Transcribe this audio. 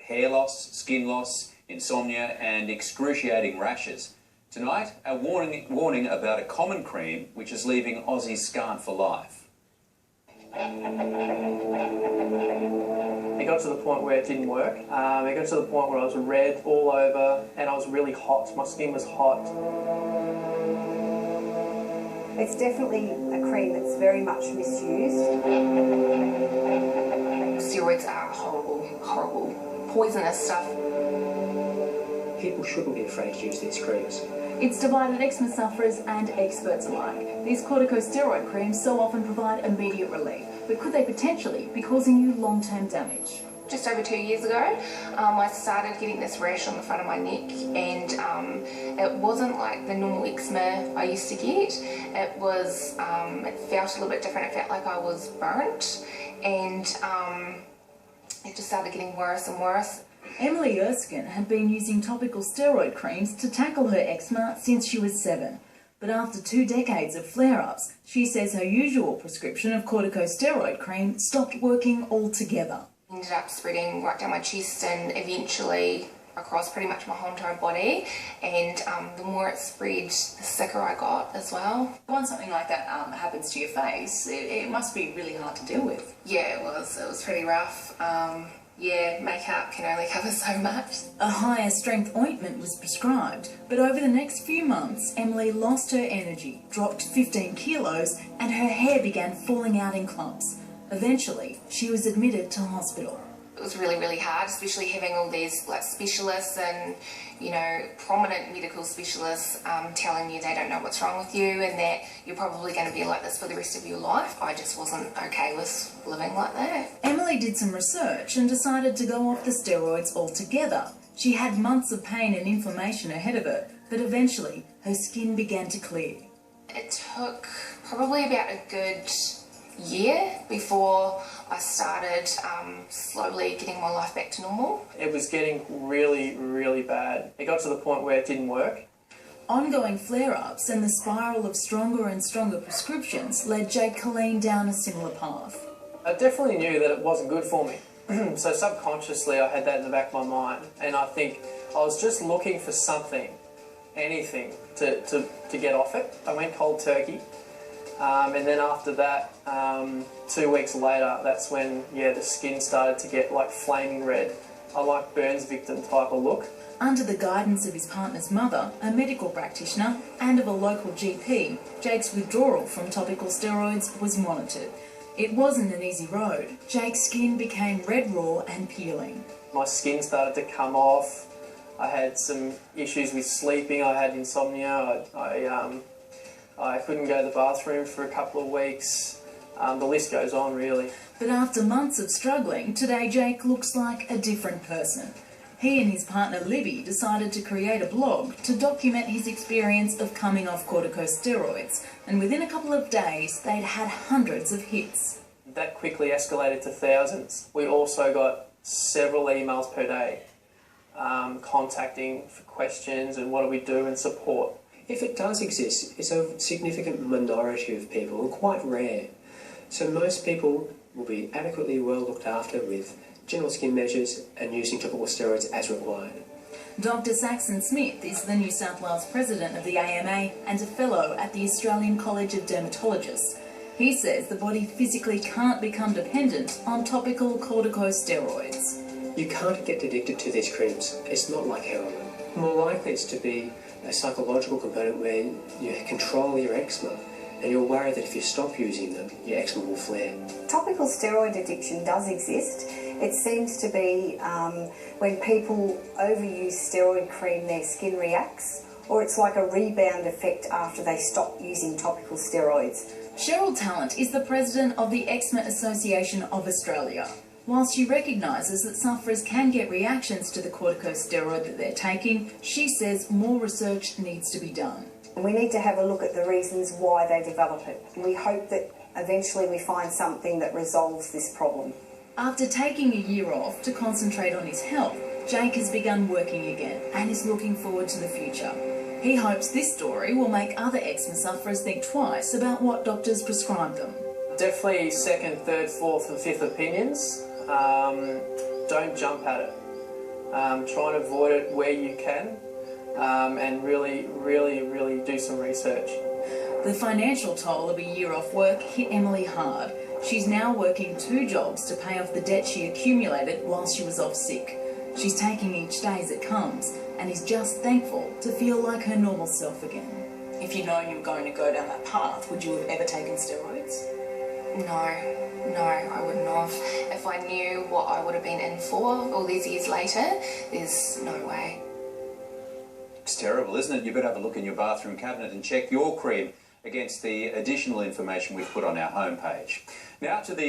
hair loss, skin loss, insomnia and excruciating rashes. Tonight, a warning about a common cream which is leaving Aussies scarred for life. It got to the point where it didn't work. It got to the point where I was red all over and I was really hot. My skin was hot. It's definitely a cream that's very much misused. Steroids are horrible, horrible, poisonous stuff. People shouldn't be afraid to use these creams. It's divided eczema sufferers and experts alike. These corticosteroid creams so often provide immediate relief, but could they potentially be causing you long-term damage? Just over 2 years ago, I started getting this rash on the front of my neck, and it wasn't like the normal eczema I used to get. It was, it felt a little bit different. It felt like I was burnt, and it just started getting worse and worse. Emily Erskine had been using topical steroid creams to tackle her eczema since she was 7. But after 2 decades of flare-ups, she says her usual prescription of corticosteroid cream stopped working altogether. Ended up spreading right down my chest and eventually across pretty much my whole entire body, and the more it spread, the sicker I got as well. Once something like that happens to your face, it must be really hard to deal with. Yeah, it was pretty rough. Yeah, makeup can only cover so much. A higher strength ointment was prescribed, but over the next few months, Emily lost her energy, dropped 15 kilos, and her hair began falling out in clumps. Eventually, she was admitted to hospital. It was really, really hard, especially having all these like specialists and, you know, prominent medical specialists telling you they don't know what's wrong with you and that you're probably going to be like this for the rest of your life. I just wasn't okay with living like that. Emily did some research and decided to go off the steroids altogether. She had months of pain and inflammation ahead of her, but eventually her skin began to clear. It took probably about a good year before I started slowly getting my life back to normal. It was getting really, really bad. It got to the point where it didn't work. Ongoing flare-ups and the spiral of stronger and stronger prescriptions led Jake Colleen down a similar path. I definitely knew that it wasn't good for me. So subconsciously I had that in the back of my mind, and I think I was just looking for something, anything, to get off it. I went cold turkey. And then after that, 2 weeks later, that's when, the skin started to get like flaming red. I like burns victim type of look. Under the guidance of his partner's mother, a medical practitioner, and of a local GP, Jake's withdrawal from topical steroids was monitored. It wasn't an easy road. Jake's skin became red raw and peeling. My skin started to come off. I had some issues with sleeping. I had insomnia. I couldn't go to the bathroom for a couple of weeks. The list goes on, really. But after months of struggling, today Jake looks like a different person. He and his partner Libby decided to create a blog to document his experience of coming off corticosteroids, and within a couple of days they'd had hundreds of hits. That quickly escalated to thousands. We also got several emails per day contacting for questions and what do we do and support. If it does exist, it's a significant minority of people and quite rare. So most people will be adequately well looked after with general skin measures and using topical steroids as required. Dr. Saxon Smith is the New South Wales president of the AMA and a fellow at the Australian College of Dermatologists. He says the body physically can't become dependent on topical corticosteroids. You can't get addicted to these creams. It's not like heroin. More likely it's to be a psychological component where you control your eczema and you're worried that if you stop using them, your eczema will flare. Topical steroid addiction does exist. It seems to be when people overuse steroid cream, their skin reacts, or it's like a rebound effect after they stop using topical steroids. Cheryl Talent is the president of the Eczema Association of Australia. While she recognises that sufferers can get reactions to the corticosteroid that they're taking, she says more research needs to be done. We need to have a look at the reasons why they develop it. We hope that eventually we find something that resolves this problem. After taking a year off to concentrate on his health, Jake has begun working again and is looking forward to the future. He hopes this story will make other eczema sufferers think twice about what doctors prescribe them. Definitely second, third, fourth and fifth opinions. Don't jump at it. Try and avoid it where you can, and really do some research. The financial toll of a year off work hit Emily hard. She's now working 2 jobs to pay off the debt she accumulated while she was off sick. She's taking each day as it comes and is just thankful to feel like her normal self again. If you know you were going to go down that path, would you have ever taken steroids? No, I wouldn't have. If I knew what I would have been in for all these years later, there's no way. It's terrible, isn't it? You better have a look in your bathroom cabinet and check your cream against the additional information we've put on our homepage. Now to the